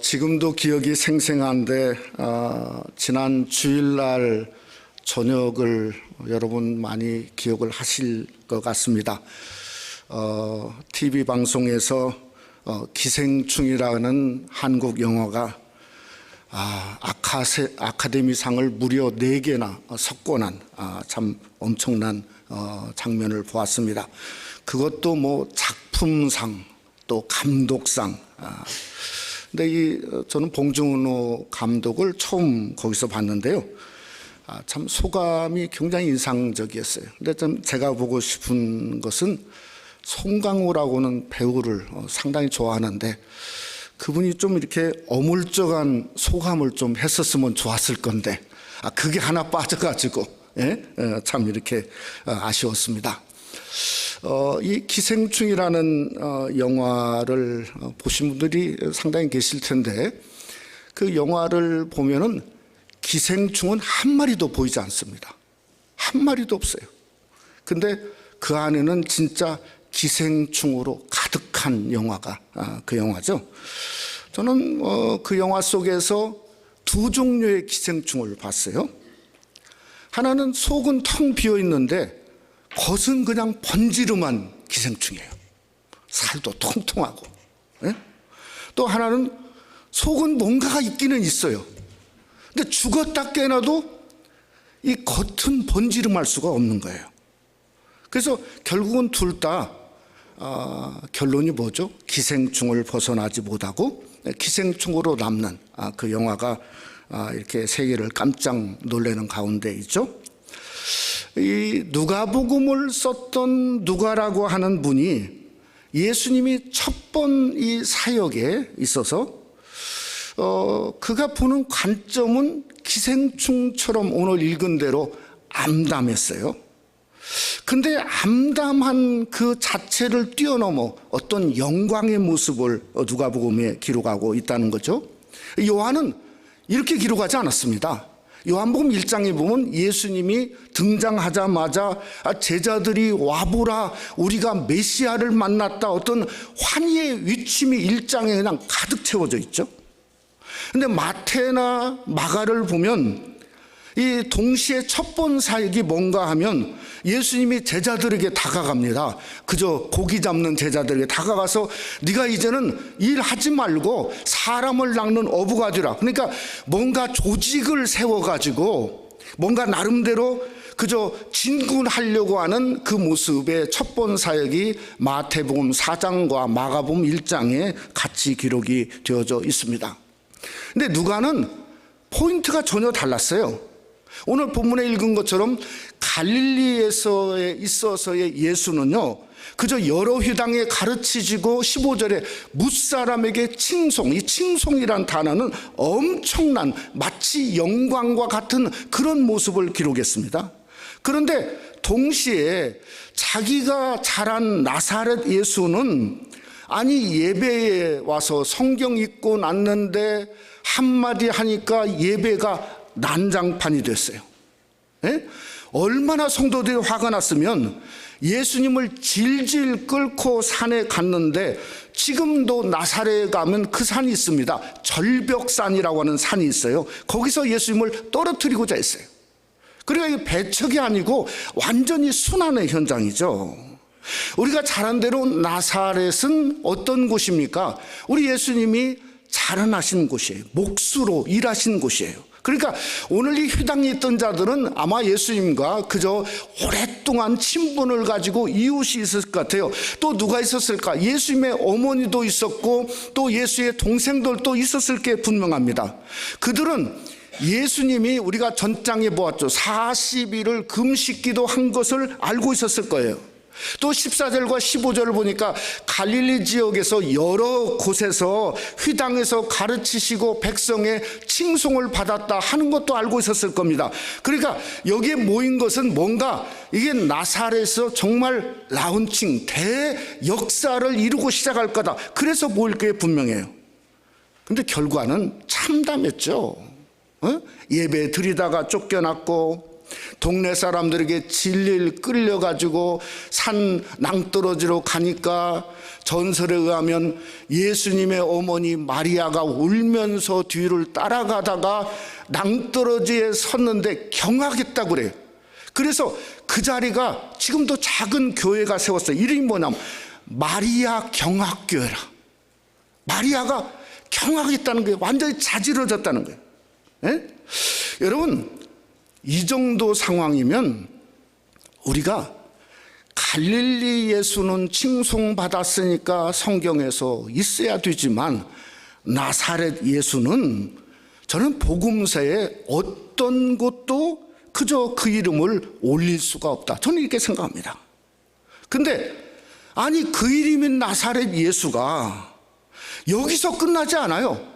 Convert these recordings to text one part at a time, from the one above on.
지금도 기억이 생생한데 지난 주일날 저녁을 여러분 많이 기억을 하실 것 같습니다. TV 방송에서 기생충이라는 한국 영화가 아카데미상을 무려 4개나 석권한 참 엄청난 장면을 보았습니다. 그것도 뭐 작품상 또 감독상. 근데 저는 봉준호 감독을 처음 거기서 봤는데요. 참 소감이 굉장히 인상적이었어요. 근데 좀 제가 보고 싶은 것은 송강호라고는 배우를 상당히 좋아하는데 그분이 좀 이렇게 어물쩍한 소감을 좀 했었으면 좋았을 건데 그게 하나 빠져가지고 참 이렇게 아쉬웠습니다. 이 기생충이라는 영화를 보신 분들이 상당히 계실 텐데 그 영화를 보면은 기생충은 한 마리도 보이지 않습니다. 한 마리도 없어요. 근데 그 안에는 진짜 기생충으로 가득한 영화가 그 영화죠. 저는 그 영화 속에서 2 종류의 기생충을 봤어요. 하나는 속은 텅 비어 있는데 겉은 그냥 번지름한 기생충이에요. 살도 통통하고. 또 하나는 속은 뭔가가 있기는 있어요. 근데 죽었다 깨어나도 이 겉은 번지름할 수가 없는 거예요. 그래서 결국은 둘 다 결론이 뭐죠? 기생충을 벗어나지 못하고 기생충으로 남는 그 영화가 이렇게 세계를 깜짝 놀라는 가운데 있죠. 이 누가복음을 썼던 누가라고 하는 분이 예수님이 첫 번 이 사역에 있어서 그가 보는 관점은 기생충처럼 오늘 읽은 대로 암담했어요. 근데 암담한 그 자체를 뛰어넘어 어떤 영광의 모습을 누가복음에 기록하고 있다는 거죠. 요한은 이렇게 기록하지 않았습니다. 요한복음 1장에 보면 예수님이 등장하자마자 제자들이 와보라 우리가 메시아를 만났다 어떤 환희의 위침이 1장에 그냥 가득 채워져 있죠. 근데 마태나 마가를 보면 이 동시에 첫 번 사역이 뭔가 하면 예수님이 제자들에게 다가갑니다. 그저 고기 잡는 제자들에게 다가가서 네가 이제는 일하지 말고 사람을 낚는 어부가 되라. 그러니까 뭔가 조직을 세워가지고 뭔가 나름대로 그저 진군하려고 하는 그 모습의 첫 번 사역이 마태복음 4장과 마가복음 1장에 같이 기록이 되어져 있습니다. 근데 누가는 포인트가 전혀 달랐어요. 오늘 본문에 읽은 것처럼 갈릴리에서 있어서의 예수는요 그저 여러 회당에 가르치시고 15절에 뭇사람에게 칭송, 이 칭송이란 단어는 엄청난 마치 영광과 같은 그런 모습을 기록했습니다. 그런데 동시에 자기가 자란 나사렛 예수는 아니 예배에 와서 성경 읽고 났는데 한마디 하니까 예배가 난장판이 됐어요. 얼마나 성도들이 화가 났으면 예수님을 질질 끌고 산에 갔는데 지금도 나사렛에 가면 그 산이 있습니다. 절벽산이라고 하는 산이 있어요. 거기서 예수님을 떨어뜨리고자 했어요. 그러니까 배척이 아니고 완전히 순환의 현장이죠. 우리가 잘 아는 대로 나사렛은 어떤 곳입니까? 우리 예수님이 자라나신 곳이에요. 몫으로 일하신 곳이에요. 그러니까 오늘 이 회당에 있던 자들은 아마 예수님과 그저 오랫동안 친분을 가지고 이웃이 있었을 것 같아요. 또 누가 있었을까? 예수님의 어머니도 있었고 또 예수의 동생들도 있었을 게 분명합니다. 그들은 예수님이 우리가 전장에 보았죠. 40일을 금식기도 한 것을 알고 있었을 거예요. 또 14절과 15절을 보니까 갈릴리 지역에서 여러 곳에서 회당에서 가르치시고 백성의 칭송을 받았다 하는 것도 알고 있었을 겁니다. 그러니까 여기에 모인 것은 뭔가 이게 나사렛에서 정말 라운칭 대역사를 이루고 시작할 거다. 그래서 모일 게 분명해요. 근데 결과는 참담했죠. 예배 드리다가 쫓겨났고 동네 사람들에게 진리를 끌려가지고 산 낭떠러지로 가니까 전설에 의하면 예수님의 어머니 마리아가 울면서 뒤를 따라가다가 낭떠러지에 섰는데 경악했다고 그래요. 그래서 그 자리가 지금도 작은 교회가 세웠어요. 이름이 뭐냐면 마리아 경악교회라. 마리아가 경악했다는 거예요. 완전히 자지러졌다는 거예요. 예? 여러분, 이 정도 상황이면 우리가 갈릴리 예수는 칭송받았으니까 성경에서 있어야 되지만 나사렛 예수는 저는 복음서에 어떤 곳도 그저 그 이름을 올릴 수가 없다. 저는 이렇게 생각합니다. 근데 아니 그 이름인 나사렛 예수가 여기서 끝나지 않아요.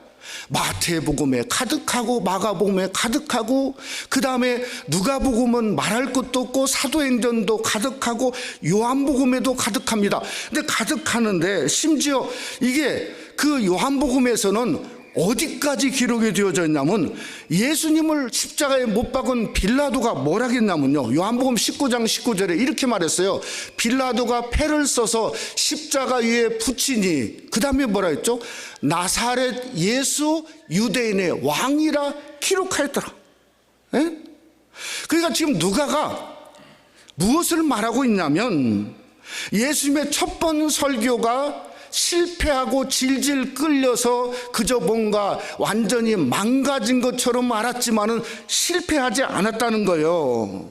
마태복음에 가득하고 마가복음에 가득하고 그 다음에 누가복음은 말할 것도 없고 사도행전도 가득하고 요한복음에도 가득합니다. 근데 가득하는데 심지어 이게 그 요한복음에서는 어디까지 기록이 되어져 있냐면 예수님을 십자가에 못 박은 빌라도가 뭐라 했냐면요, 요한복음 19장 19절에 이렇게 말했어요. 빌라도가 패를 써서 십자가 위에 붙이니 그 다음에 뭐라 했죠? 나사렛 예수 유대인의 왕이라 기록하였더라. 예? 그러니까 지금 누가가 무엇을 말하고 있냐면 예수님의 첫 번 설교가 실패하고 질질 끌려서 그저 뭔가 완전히 망가진 것처럼 알았지만은 실패하지 않았다는 거예요.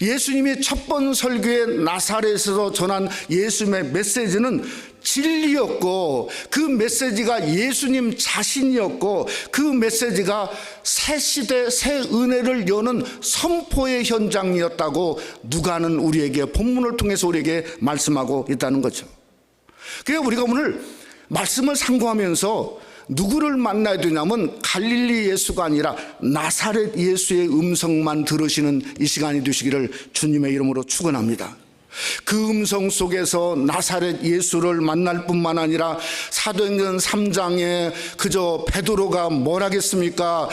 예수님이 첫 번 설교에 나사렛에서 전한 예수님의 메시지는 진리였고 그 메시지가 예수님 자신이었고 그 메시지가 새 시대 새 은혜를 여는 선포의 현장이었다고 누가는 우리에게 본문을 통해서 우리에게 말씀하고 있다는 거죠. 그래서 우리가 오늘 말씀을 상고하면서 누구를 만나야 되냐면 갈릴리 예수가 아니라 나사렛 예수의 음성만 들으시는 이 시간이 되시기를 주님의 이름으로 축원합니다. 그 음성 속에서 나사렛 예수를 만날 뿐만 아니라 사도행전 3장에 그저 베드로가 뭘 하겠습니까?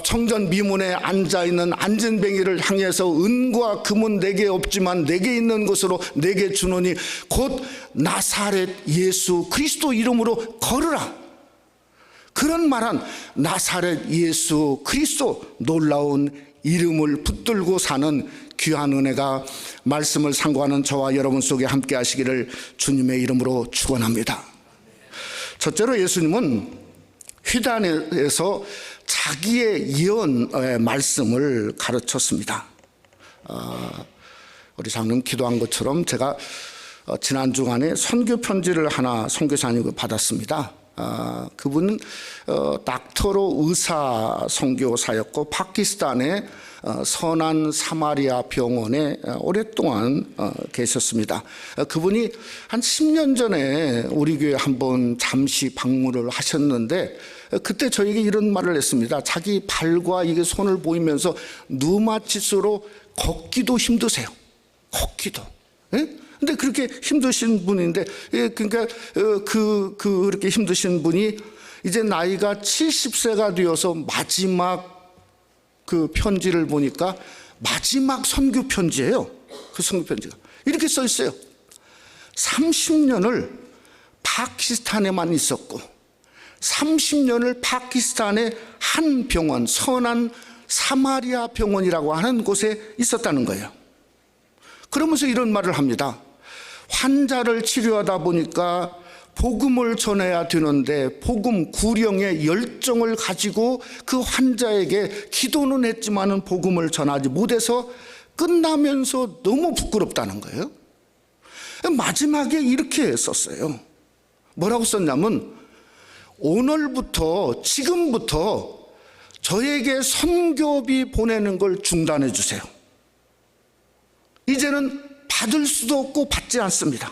성전 미문에 앉아있는 안전뱅이를 향해서 은과 금은 내게 없지만 내게 있는 것으로 내게 주노니 곧 나사렛 예수 그리스도 이름으로 걸으라. 그런 말한 나사렛 예수 그리스도 놀라운 이름을 붙들고 사는 귀한 은혜가 말씀을 상고하는 저와 여러분 속에 함께 하시기를 주님의 이름으로 축원합니다. 첫째로 예수님은 휘단에서 자기의 예언의 말씀을 가르쳤습니다. 우리 장로님 기도한 것처럼 제가 지난 주간에 선교 편지를 하나 선교사님을 받았습니다. 그분은 닥터로 의사 선교사였고 파키스탄의 선한 사마리아 병원에 오랫동안 계셨습니다. 그분이 한 10년 전에 우리 교회 한번 잠시 방문을 하셨는데 그때 저에게 이런 말을 했습니다. 자기 발과 이게 손을 보이면서 누마치스로 걷기도 힘드세요. 걷기도. 예? 근데 그렇게 힘드신 분인데, 그러니까 그렇게 힘드신 분이 이제 나이가 70세가 되어서 마지막 그 편지를 보니까 마지막 선교 편지예요. 그 선교 편지가 이렇게 써 있어요. 30년을 파키스탄에만 있었고 30년을 파키스탄의 한 병원, 선한 사마리아 병원이라고 하는 곳에 있었다는 거예요. 그러면서 이런 말을 합니다. 환자를 치료하다 보니까 복음을 전해야 되는데 복음 구령의 열정을 가지고 그 환자에게 기도는 했지만은 복음을 전하지 못해서 끝나면서 너무 부끄럽다는 거예요. 마지막에 이렇게 썼어요. 뭐라고 썼냐면 오늘부터 지금부터 저에게 선교비 보내는 걸 중단해 주세요. 이제는 받을 수도 없고 받지 않습니다.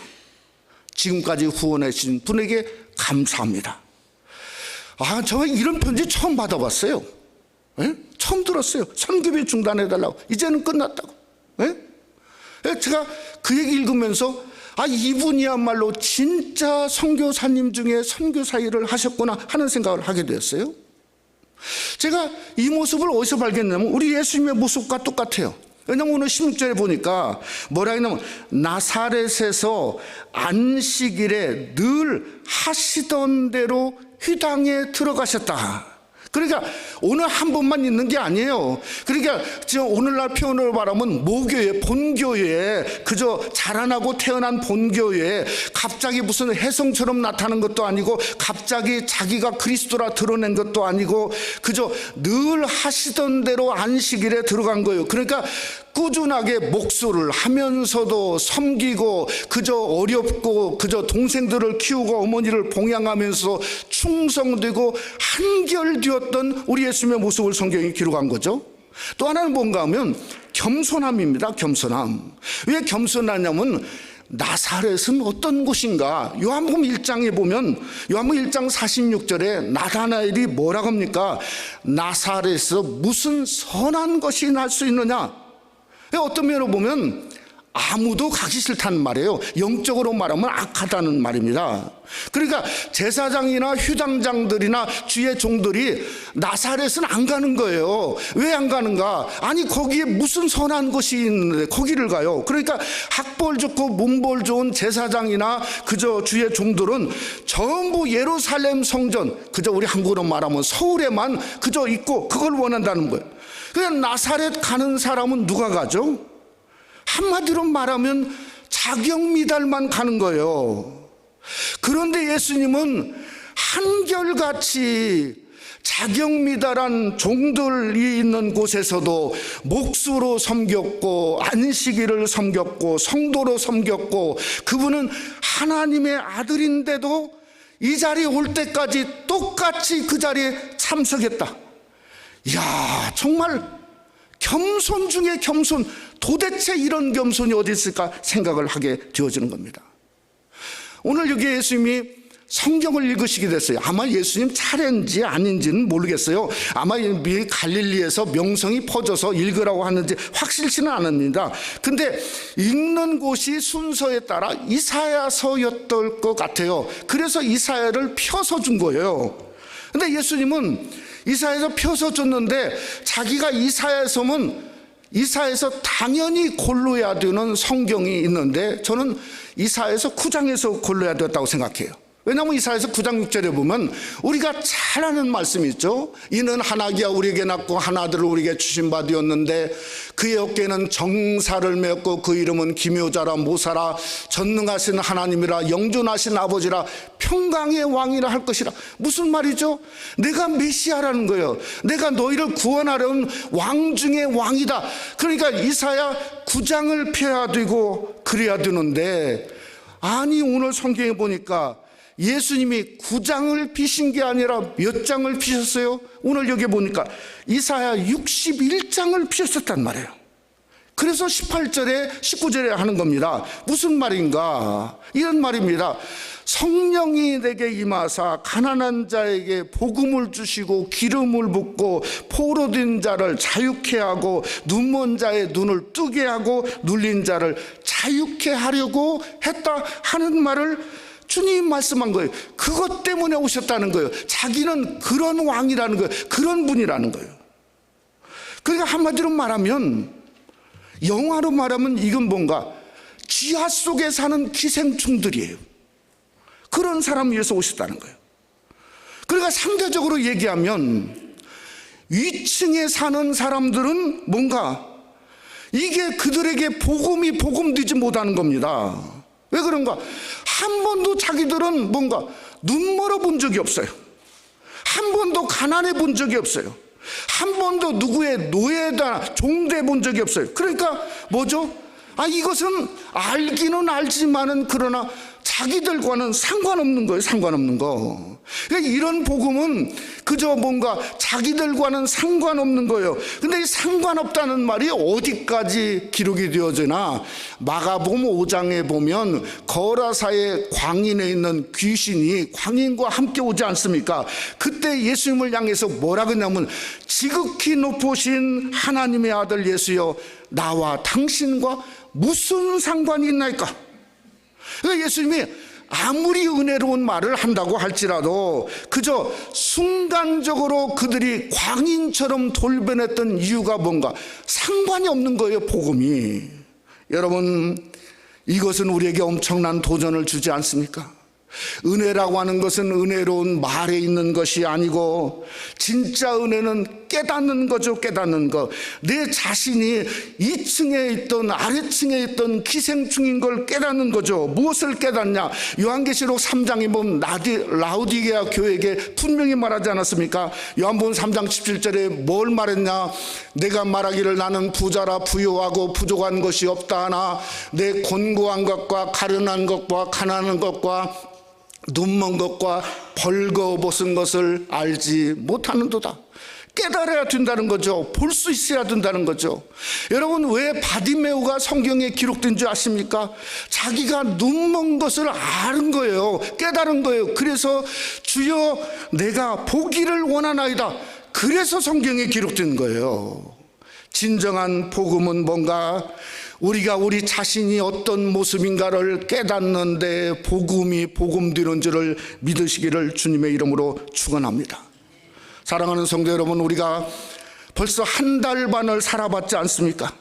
지금까지 후원해 주신 분에게 감사합니다. 저 이런 편지 처음 받아봤어요. 예? 처음 들었어요. 선교비 중단해달라고. 이제는 끝났다고. 예? 제가 그 얘기 읽으면서 이분이야말로 진짜 선교사님 중에 선교사 일을 하셨구나 하는 생각을 하게 되었어요. 제가 이 모습을 어디서 발견했냐면 우리 예수님의 모습과 똑같아요. 왜냐하면 오늘 16절에 보니까 뭐라 했냐면 나사렛에서 안식일에 늘 하시던 대로 회당에 들어가셨다. 그러니까 오늘 한 번만 있는 게 아니에요. 그러니까 지금 오늘날 표현으로 말하면 모교회, 본교회, 그저 자라나고 태어난 본교회에 갑자기 무슨 혜성처럼 나타난 것도 아니고 갑자기 자기가 그리스도라 드러낸 것도 아니고 그저 늘 하시던 대로 안식일에 들어간 거예요. 그러니까 꾸준하게 목수를 하면서도 섬기고 그저 어렵고 그저 동생들을 키우고 어머니를 봉양하면서 충성되고 한결되었던 우리 예수님의 모습을 성경이 기록한 거죠. 또 하나는 뭔가 하면 겸손함입니다. 겸손함. 왜 겸손하냐면 나사렛은 어떤 곳인가? 요한복음 1장에 보면 요한복음 1장 46절에 나다나엘이 뭐라고 합니까? 나사렛에서 무슨 선한 것이 날 수 있느냐? 어떤 면으로 보면 아무도 가기 싫다는 말이에요. 영적으로 말하면 악하다는 말입니다. 그러니까 제사장이나 휴당장들이나 주의 종들이 나사렛은 안 가는 거예요. 왜 안 가는가? 아니 거기에 무슨 선한 것이 있는데 거기를 가요. 그러니까 학벌 좋고 문벌 좋은 제사장이나 그저 주의 종들은 전부 예루살렘 성전, 그저 우리 한국으로 말하면 서울에만 그저 있고 그걸 원한다는 거예요. 그냥 나사렛 가는 사람은 누가 가죠? 한마디로 말하면 자경미달만 가는 거예요. 그런데 예수님은 한결같이 자경미달한 종들이 있는 곳에서도 목수로 섬겼고 안식일을 섬겼고 성도로 섬겼고 그분은 하나님의 아들인데도 이 자리에 올 때까지 똑같이 그 자리에 참석했다. 이야, 정말 겸손 중에 겸손, 도대체 이런 겸손이 어디 있을까 생각을 하게 되어지는 겁니다. 오늘 여기 예수님이 성경을 읽으시게 됐어요. 아마 예수님 차례인지 아닌지는 모르겠어요. 아마 갈릴리에서 명성이 퍼져서 읽으라고 하는지 확실치는 않습니다. 근데 읽는 곳이 순서에 따라 이사야서였던 것 같아요. 그래서 이사야를 펴서 준 거예요. 근데 예수님은 이사야에서 펴서 줬는데 자기가 이사야에서 당연히 골라야 되는 성경이 있는데 저는 이사야에서 9장에서 골라야 되었다고 생각해요. 왜냐하면 이사야에서 9장 6절에 보면 우리가 잘 아는 말씀이 있죠. 이는 하나기야 우리에게 낳고 한 아들을 우리에게 주신 바 되었는데 그의 어깨는 정사를 메었고 그 이름은 기묘자라 모사라 전능하신 하나님이라 영존하신 아버지라 평강의 왕이라 할 것이라. 무슨 말이죠? 내가 메시아라는 거예요. 내가 너희를 구원하려는 왕 중의 왕이다. 그러니까 이사야 9장을 펴야 되고 그래야 되는데 아니 오늘 성경에 보니까 예수님이 9장을 피신 게 아니라 몇 장을 피셨어요? 오늘 여기 보니까 이사야 61장을 피셨단 말이에요. 그래서 18절에 19절에 하는 겁니다. 무슨 말인가? 이런 말입니다. 성령이 내게 임하사 가난한 자에게 복음을 주시고 기름을 붓고 포로된 자를 자유케 하고 눈먼 자의 눈을 뜨게 하고 눌린 자를 자유케 하려고 했다 하는 말을 주님 말씀한 거예요. 그것 때문에 오셨다는 거예요. 자기는 그런 왕이라는 거예요. 그런 분이라는 거예요. 그러니까 한마디로 말하면 영화로 말하면 이건 뭔가 지하 속에 사는 기생충들이에요. 그런 사람 위해서 오셨다는 거예요. 그러니까 상대적으로 얘기하면 위층에 사는 사람들은 뭔가 이게 그들에게 복음이 복음되지 못하는 겁니다. 왜 그런가? 한 번도 자기들은 뭔가 눈멀어 본 적이 없어요. 한 번도 가난해 본 적이 없어요. 한 번도 누구의 노예다 종돼 본 적이 없어요. 그러니까 뭐죠? 이것은 알기는 알지만은 그러나 자기들과는 상관없는 거예요. 상관없는 거. 그러니까 이런 복음은 그저 뭔가 자기들과는 상관없는 거예요. 근데 이 상관없다는 말이 어디까지 기록이 되어지나 마가복음 5장에 보면 거라사의 광인에 있는 귀신이 광인과 함께 오지 않습니까? 그때 예수님을 향해서 뭐라 그러냐면 지극히 높으신 하나님의 아들 예수여 나와 당신과 무슨 상관이 있나이까? 그러니까 예수님이 아무리 은혜로운 말을 한다고 할지라도 그저 순간적으로 그들이 광인처럼 돌변했던 이유가 뭔가 상관이 없는 거예요, 복음이. 여러분, 이것은 우리에게 엄청난 도전을 주지 않습니까? 은혜라고 하는 것은 은혜로운 말에 있는 것이 아니고 진짜 은혜는 깨닫는 거죠. 깨닫는 거. 내 자신이 2층에 있던 아래층에 있던 기생충인 걸 깨닫는 거죠. 무엇을 깨닫냐? 요한계시록 3장에 보면 라우디게아 교회에게 분명히 말하지 않았습니까? 요한복음 3장 17절에 뭘 말했냐? 내가 말하기를 나는 부자라 부요하고 부족한 것이 없다 하나 내 곤고한 것과 가련한 것과 가난한 것과 눈먼 것과 벌거벗은 것을 알지 못하는도다. 깨달아야 된다는 거죠. 볼 수 있어야 된다는 거죠. 여러분, 왜 바디메오가 성경에 기록된 줄 아십니까? 자기가 눈먼 것을 아는 거예요. 깨달은 거예요. 그래서 주여 내가 보기를 원하나이다. 그래서 성경에 기록된 거예요. 진정한 복음은 뭔가 우리가 우리 자신이 어떤 모습인가를 깨닫는데 복음이 복음되는 줄을 믿으시기를 주님의 이름으로 축원합니다. 사랑하는 성도 여러분, 우리가 벌써 한 달 반을 살아봤지 않습니까?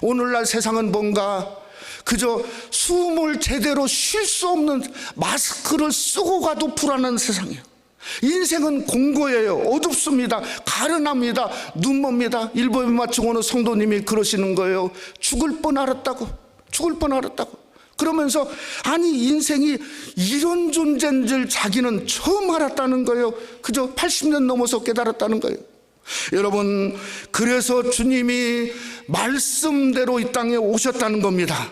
오늘날 세상은 뭔가 그저 숨을 제대로 쉴 수 없는, 마스크를 쓰고 가도 불안한 세상이에요. 인생은 공고해요. 어둡습니다. 가련합니다. 눈멉니다. 일본에 마치고 오는 성도님이 그러시는 거예요. 죽을 뻔 알았다고. 죽을 뻔 알았다고. 그러면서 아니 인생이 이런 존재인 줄 자기는 처음 알았다는 거예요. 그저 80년 넘어서 깨달았다는 거예요. 여러분, 그래서 주님이 말씀대로 이 땅에 오셨다는 겁니다.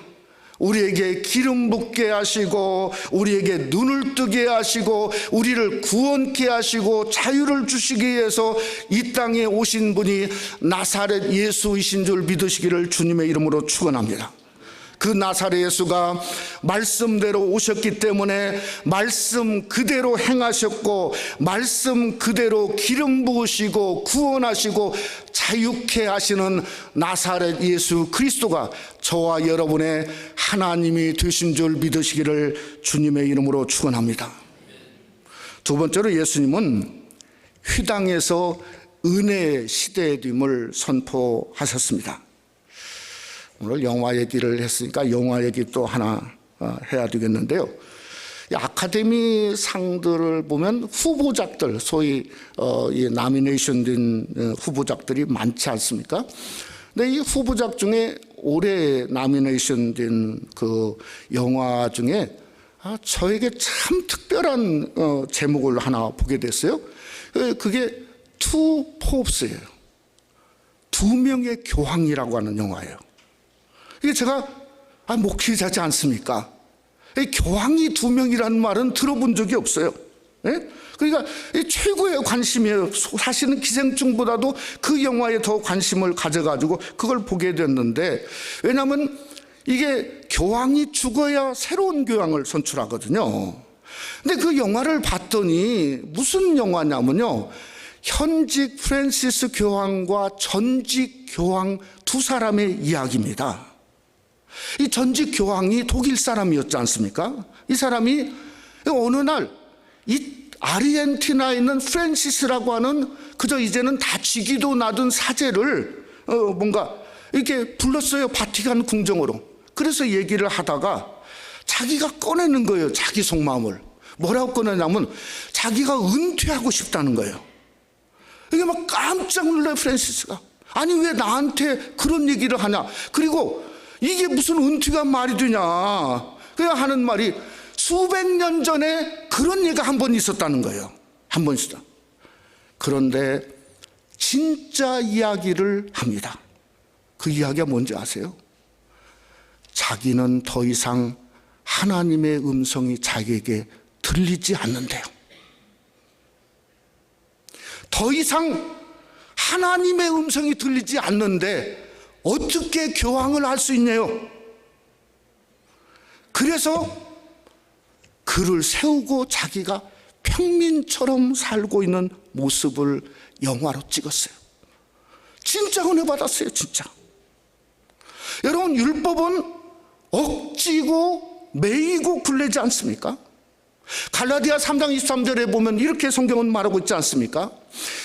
우리에게 기름 붓게 하시고 우리에게 눈을 뜨게 하시고 우리를 구원케 하시고 자유를 주시기 위해서 이 땅에 오신 분이 나사렛 예수이신 줄 믿으시기를 주님의 이름으로 축원합니다. 그 나사렛 예수가 말씀대로 오셨기 때문에 말씀 그대로 행하셨고 말씀 그대로 기름 부으시고 구원하시고 자유케 하시는 나사렛 예수 그리스도가 저와 여러분의 하나님이 되신 줄 믿으시기를 주님의 이름으로 축원합니다. 두 번째로 예수님은 휘당에서 은혜의 시대의 됨을 선포하셨습니다. 오늘 영화 얘기를 했으니까 영화 얘기 또 하나 해야 되겠는데요. 아카데미 상들을 보면 후보작들, 소위 나미네이션 된 후보작들이 많지 않습니까? 근데 이 후보작 중에 올해 나미네이션 된 그 영화 중에 저에게 참 특별한 제목을 하나 보게 됐어요. 그게 투 포브스예요. 두 명의 교황이라고 하는 영화예요. 이게 제가 목회자지 않습니까? 교황이 두 명이라는 말은 들어본 적이 없어요. 예? 그러니까 최고의 관심이에요. 사실은 기생충보다도 그 영화에 더 관심을 가져가지고 그걸 보게 됐는데, 왜냐하면 이게 교황이 죽어야 새로운 교황을 선출하거든요. 근데 그 영화를 봤더니 무슨 영화냐면요, 현직 프란시스 교황과 전직 교황 두 사람의 이야기입니다. 이 전직 교황이 독일 사람이었지 않습니까? 이 사람이 어느 날 이 아르헨티나에 있는 프란시스라고 하는 그저 이제는 다치기도 나둔 사제를 뭔가 이렇게 불렀어요. 바티칸 궁정으로. 그래서 얘기를 하다가 자기가 꺼내는 거예요. 자기 속마음을. 뭐라고 꺼내냐면 자기가 은퇴하고 싶다는 거예요. 이게 막 깜짝 놀라요, 프란시스가. 아니 왜 나한테 그런 얘기를 하냐. 그리고 이게 무슨 은퇴가 말이 되냐. 그냥 하는 말이 수백 년 전에 그런 얘기가 한 번 있었다는 거예요. 한 번 있었다. 그런데 진짜 이야기를 합니다. 그 이야기가 뭔지 아세요? 자기는 더 이상 하나님의 음성이 자기에게 들리지 않는데요. 더 이상 하나님의 음성이 들리지 않는데 어떻게 교황을 할 수 있냐요? 그래서 그를 세우고 자기가 평민처럼 살고 있는 모습을 영화로 찍었어요. 진짜 은혜 받았어요, 진짜. 여러분, 율법은 억지고 매이고 굴레지 않습니까? 갈라디아 3장 23절에 보면 이렇게 성경은 말하고 있지 않습니까?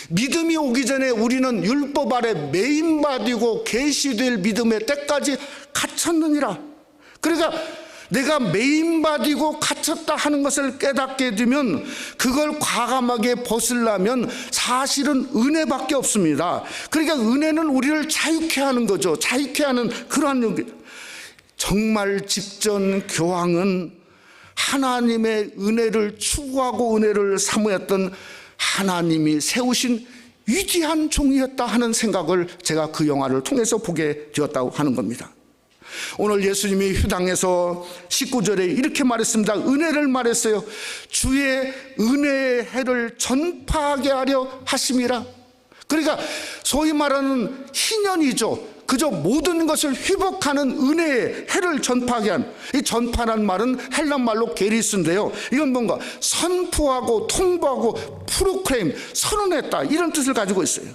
믿음이 오기 전에 우리는 율법 아래 매인받이고 계시될 믿음의 때까지 갇혔느니라. 그러니까 내가 매인받이고 갇혔다 하는 것을 깨닫게 되면 그걸 과감하게 벗으려면 사실은 은혜밖에 없습니다. 그러니까 은혜는 우리를 자유케 하는 거죠. 자유케 하는 그러한 용기. 정말 직전 교황은 하나님의 은혜를 추구하고 은혜를 사모했던 하나님이 세우신 위대한 종이었다 하는 생각을 제가 그 영화를 통해서 보게 되었다고 하는 겁니다. 오늘 예수님이 휴당에서 19절에 이렇게 말했습니다. 은혜를 말했어요. 주의 은혜의 해를 전파하게 하려 하심이라. 그러니까 소위 말하는 희년이죠. 그저 모든 것을 회복하는 은혜의 해를 전파하게 한, 이 전파란 말은 헬란 말로 게리스인데요. 이건 뭔가 선포하고 통보하고 프로클레임, 선언했다, 이런 뜻을 가지고 있어요.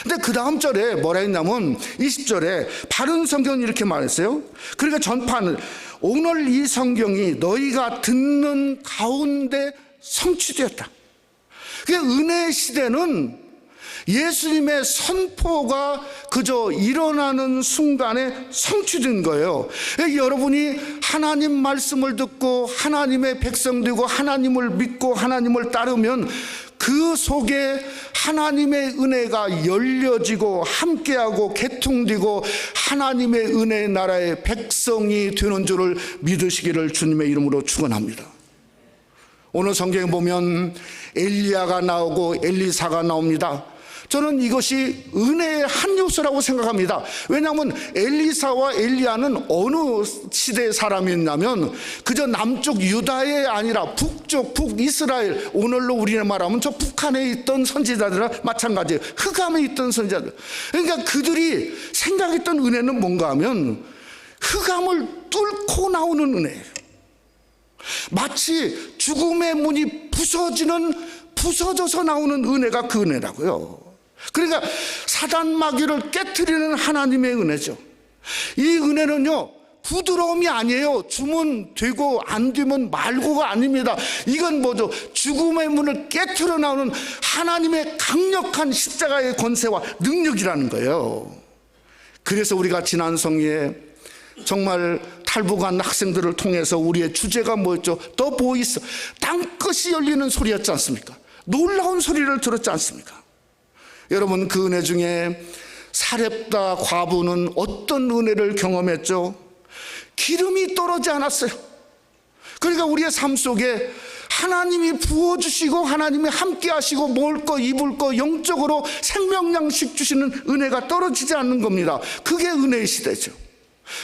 근데 그 다음 절에 뭐라 했냐면 20절에 바른 성경은 이렇게 말했어요. 그러니까 전파는 오늘 이 성경이 너희가 듣는 가운데 성취되었다. 그러니까 은혜의 시대는 예수님의 선포가 그저 일어나는 순간에 성취된 거예요. 여러분이 하나님 말씀을 듣고 하나님의 백성 되고 하나님을 믿고 하나님을 따르면 그 속에 하나님의 은혜가 열려지고 함께하고 개통되고 하나님의 은혜의 나라의 백성이 되는 줄을 믿으시기를 주님의 이름으로 축원합니다. 오늘 성경에 보면 엘리야가 나오고 엘리사가 나옵니다. 저는 이것이 은혜의 한 요소라고 생각합니다. 왜냐하면 엘리사와 엘리야는 어느 시대의 사람이었냐면 그저 남쪽 유다의 아니라 북쪽 북이스라엘, 오늘로 우리가 말하면 저 북한에 있던 선지자들과 마찬가지예요. 흑암에 있던 선지자들. 그러니까 그들이 생각했던 은혜는 뭔가 하면 흑암을 뚫고 나오는 은혜예요. 마치 죽음의 문이 부서져서 나오는 은혜가 그 은혜라고요. 그러니까 사단 마귀를 깨트리는 하나님의 은혜죠. 이 은혜는요, 부드러움이 아니에요. 주면 되고 안 되면 말고가 아닙니다. 이건 뭐죠? 죽음의 문을 깨트려 나오는 하나님의 강력한 십자가의 권세와 능력이라는 거예요. 그래서 우리가 지난 성회에 정말 탈북한 학생들을 통해서 우리의 주제가 뭐였죠? 더 보이스, 땅끝이 열리는 소리였지 않습니까? 놀라운 소리를 들었지 않습니까? 여러분, 그 은혜 중에 사렙다 과부는 어떤 은혜를 경험했죠? 기름이 떨어지지 않았어요. 그러니까 우리의 삶 속에 하나님이 부어주시고 하나님이 함께 하시고 먹을 거 입을 거 영적으로 생명양식 주시는 은혜가 떨어지지 않는 겁니다. 그게 은혜의 시대죠.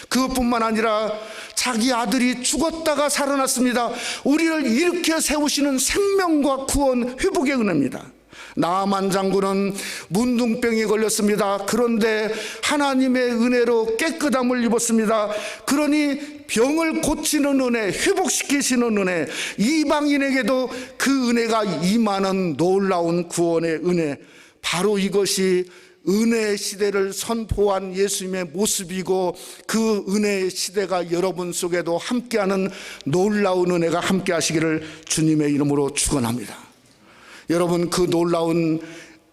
그것뿐만 아니라 자기 아들이 죽었다가 살아났습니다. 우리를 일으켜 세우시는 생명과 구원, 회복의 은혜입니다. 나아만 장군은 문둥병에 걸렸습니다. 그런데 하나님의 은혜로 깨끗함을 입었습니다. 그러니 병을 고치는 은혜, 회복시키시는 은혜, 이방인에게도 그 은혜가 임하는 놀라운 구원의 은혜, 바로 이것이 은혜의 시대를 선포한 예수님의 모습이고, 그 은혜의 시대가 여러분 속에도 함께하는 놀라운 은혜가 함께 하시기를 주님의 이름으로 축원합니다. 여러분, 그 놀라운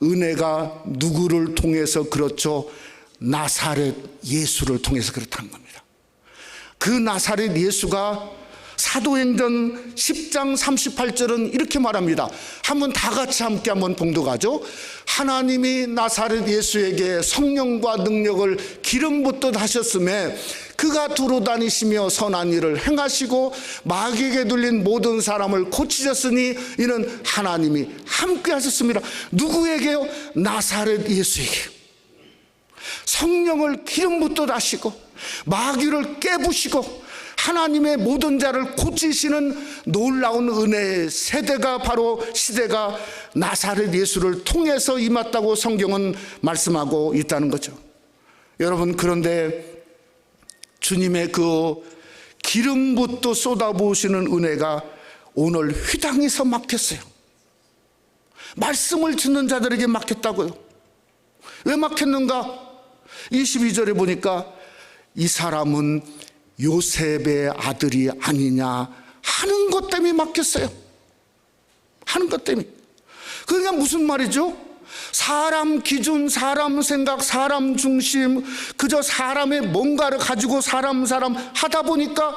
은혜가 누구를 통해서 그렇죠? 나사렛 예수를 통해서 그렇다는 겁니다. 그 나사렛 예수가 사도행전 10장 38절은 이렇게 말합니다. 한번 다 같이 함께 한번 봉독하죠. 하나님이 나사렛 예수에게 성령과 능력을 기름 붓듯 하셨음에 그가 두루 다니시며 선한 일을 행하시고 마귀에게 눌린 모든 사람을 고치셨으니 이는 하나님이 함께 하셨습니다. 누구에게요? 나사렛 예수에게. 성령을 기름 붓듯 하시고 마귀를 깨부시고 하나님의 모든 자를 고치시는 놀라운 은혜의 세대가, 바로 시대가 나사렛 예수를 통해서 임했다고 성경은 말씀하고 있다는 거죠. 여러분, 그런데 주님의 그 기름붓도 쏟아부으시는 은혜가 오늘 휘당에서 막혔어요. 말씀을 듣는 자들에게 막혔다고요. 왜 막혔는가? 22절에 보니까 이 사람은 요셉의 아들이 아니냐 하는 것 때문에 막혔어요. 하는 것 때문에. 그게 무슨 말이죠? 사람 기준, 사람 생각, 사람 중심, 그저 사람의 뭔가를 가지고 사람 하다 보니까,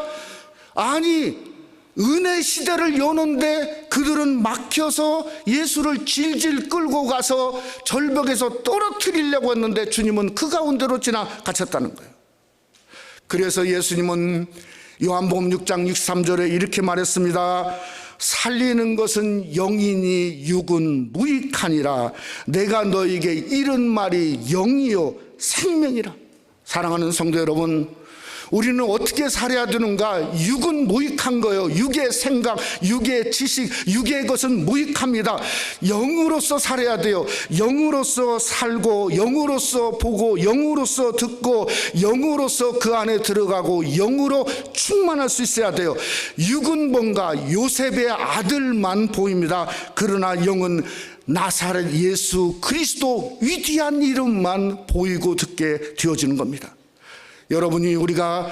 아니 은혜 시대를 여는데 그들은 막혀서 예수를 질질 끌고 가서 절벽에서 떨어뜨리려고 했는데 주님은 그 가운데로 지나가셨다는 거예요. 그래서 예수님은 요한복음 6장 63절에 이렇게 말했습니다. 살리는 것은 영이니 육은 무익하니라. 내가 너에게 이른 말이 영이요 생명이라. 사랑하는 성도 여러분, 우리는 어떻게 살아야 되는가? 육은 무익한 거예요. 육의 생각, 육의 지식, 육의 것은 무익합니다. 영으로서 살아야 돼요. 영으로서 살고, 영으로서 보고, 영으로서 듣고, 영으로서 그 안에 들어가고, 영으로 충만할 수 있어야 돼요. 육은 뭔가 요셉의 아들만 보입니다. 그러나 영은 나사렛 예수 그리스도 위대한 이름만 보이고 듣게 되어지는 겁니다. 여러분이 우리가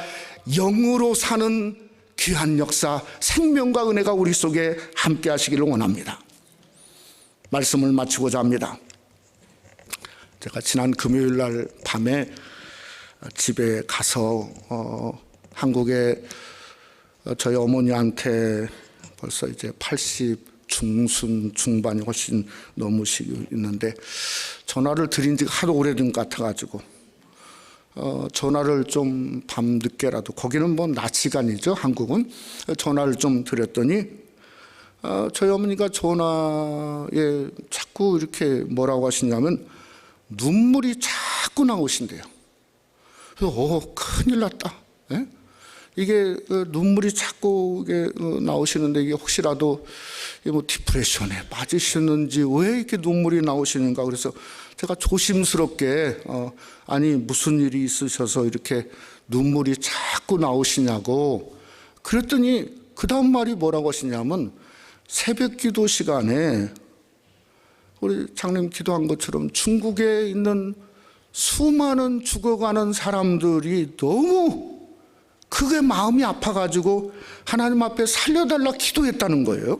영으로 사는 귀한 역사, 생명과 은혜가 우리 속에 함께 하시기를 원합니다. 말씀을 마치고자 합니다. 제가 지난 금요일 날 밤에 집에 가서 한국에 저희 어머니한테 벌써 이제 80 중순 중반이 훨씬 넘으시고 있는데 전화를 드린 지가 하도 오래된 것 같아가지고 전화를 좀 밤늦게라도, 거기는 뭐 낮 시간이죠, 한국은. 전화를 좀 드렸더니 저희 어머니가 전화에 자꾸 이렇게 뭐라고 하시냐면 눈물이 자꾸 나오신대요. 그래서 큰일 났다. 예? 이게 눈물이 자꾸 이게 나오시는데 이게 혹시라도 뭐 디프레션에 빠지셨는지 왜 이렇게 눈물이 나오시는가. 그래서 제가 조심스럽게 아니 무슨 일이 있으셔서 이렇게 눈물이 자꾸 나오시냐고 그랬더니 그 다음 말이 뭐라고 하시냐면 새벽 기도 시간에 우리 장님 기도한 것처럼 중국에 있는 수많은 죽어가는 사람들이 너무 그게 마음이 아파가지고 하나님 앞에 살려달라 기도했다는 거예요.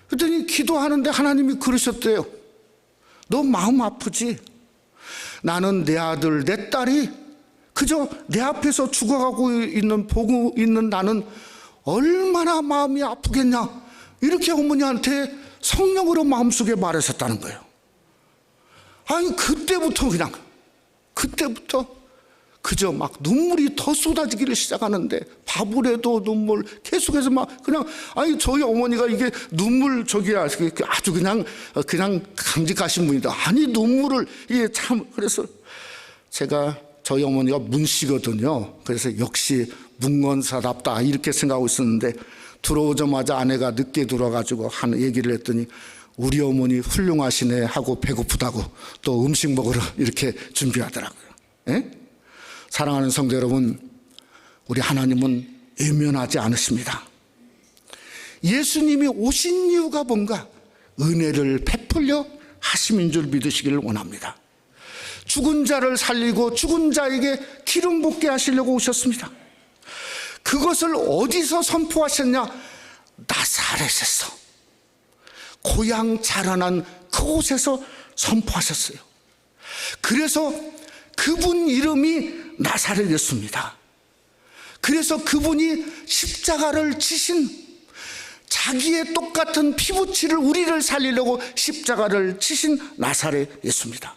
그랬더니 기도하는데 하나님이 그러셨대요. 너 마음 아프지? 나는 내 아들, 내 딸이 그저 내 앞에서 죽어가고 보고 있는 나는 얼마나 마음이 아프겠냐. 이렇게 어머니한테 성령으로 마음속에 말하셨다는 거예요. 아니 그때부터 그저 막 눈물이 더 쏟아지기를 시작하는데 밥을해도 눈물 계속해서 막 그냥 아니 저희 어머니가 이게 눈물 아주 그냥 강직하신 분이다. 아니 눈물을 이게 참 그래서 제가 저희 어머니가 문씨거든요. 그래서 역시 문건사답다 이렇게 생각하고 있었는데 들어오자마자 아내가 늦게 들어와가지고 한 얘기를 했더니 우리 어머니 훌륭하시네 하고 배고프다고 또 음식 먹으러 이렇게 준비하더라고요. 예? 사랑하는 성도 여러분, 우리 하나님은 외면하지 않으십니다. 예수님이 오신 이유가 뭔가? 은혜를 베풀려 하심인 줄 믿으시기를 원합니다. 죽은 자를 살리고 죽은 자에게 기름 붓게 하시려고 오셨습니다. 그것을 어디서 선포하셨냐? 나사렛에서, 고향 자라난 그곳에서 선포하셨어요. 그래서 그분 이름이 나사렛 예수입니다. 그래서 그분이 십자가를 지신, 자기의 똑같은 피부치를 우리를 살리려고 십자가를 지신 나사렛 예수입니다.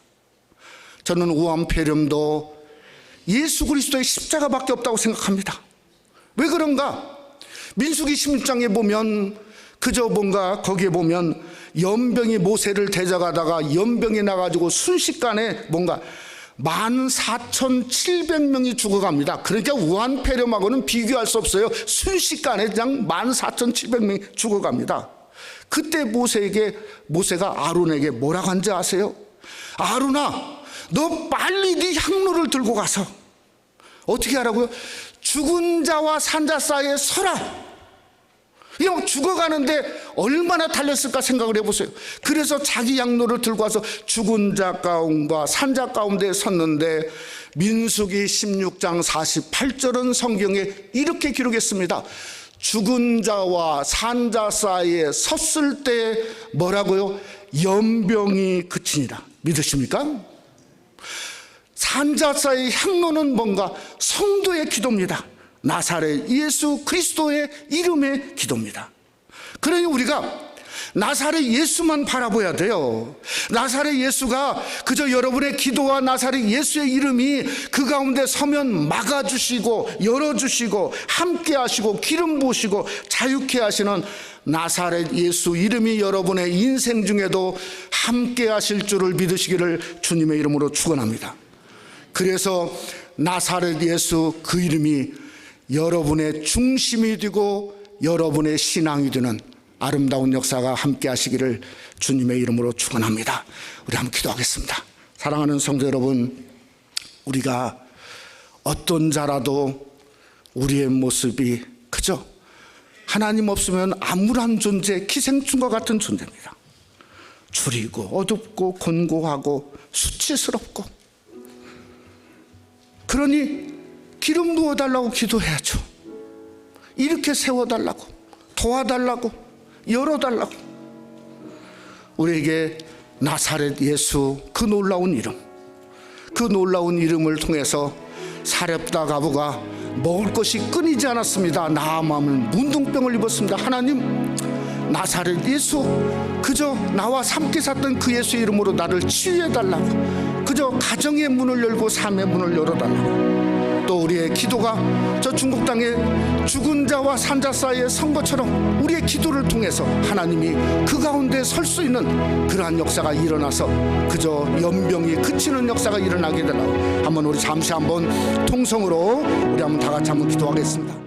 저는 우암폐렴도 예수 그리스도의 십자가밖에 없다고 생각합니다. 왜 그런가? 민수기 16장에 보면 그저 뭔가 거기에 보면 연병이 모세를 데려가다가 연병이 나가지고 순식간에 뭔가 14,700명이 죽어갑니다. 그러니까 우한폐렴하고는 비교할 수 없어요. 순식간에 그냥 14,700명이 죽어갑니다. 그때 모세가 아론에게 뭐라고 한지 아세요? 아론아, 너 빨리 네 향로를 들고 가서 어떻게 하라고요? 죽은 자와 산자 사이에 서라. 그냥 죽어가는데 얼마나 달렸을까 생각을 해보세요. 그래서 자기 양로를 들고 와서 죽은 자 가운데와 산자 가운데에 섰는데 민수기 16장 48절은 성경에 이렇게 기록했습니다. 죽은 자와 산 자 사이에 섰을 때 뭐라고요? 연병이 그치니라. 믿으십니까? 산자 사이의 향로는 뭔가? 성도의 기도입니다. 나사렛 예수 그리스도의 이름의 기도입니다. 그러니 우리가 나사렛 예수만 바라봐야 돼요. 나사렛 예수가 그저 여러분의 기도와 나사렛 예수의 이름이 그 가운데 서면 막아주시고 열어주시고 함께 하시고 기름 부으시고 자유케 하시는 나사렛 예수 이름이 여러분의 인생 중에도 함께 하실 줄을 믿으시기를 주님의 이름으로 축원합니다. 그래서 나사렛 예수 그 이름이 여러분의 중심이 되고 여러분의 신앙이 되는 아름다운 역사가 함께 하시기를 주님의 이름으로 축원합니다. 우리 한번 기도하겠습니다. 사랑하는 성도 여러분, 우리가 어떤 자라도 우리의 모습이 그저 하나님 없으면 암울한 존재, 기생충과 같은 존재입니다. 줄이고 어둡고 곤고하고 수치스럽고, 그러니 기름 부어달라고 기도해야죠. 이렇게 세워달라고, 도와달라고, 열어달라고. 우리에게 나사렛 예수 그 놀라운 이름, 그 놀라운 이름을 통해서 사렙다 가부가 먹을 것이 끊이지 않았습니다. 나아맘을 문둥병을 입었습니다. 하나님, 나사렛 예수 그저 나와 함께 샀던 그 예수의 이름으로 나를 치유해달라고, 그저 가정의 문을 열고 삶의 문을 열어달라고. 또 우리의 기도가 저 중국 땅의 죽은 자와 산 자 사이의 선거처럼 우리의 기도를 통해서 하나님이 그 가운데 설 수 있는 그러한 역사가 일어나서 그저 연병이 그치는 역사가 일어나게 되라. 한번 우리 잠시 한번 통성으로 우리 한번 다 같이 한번 기도하겠습니다.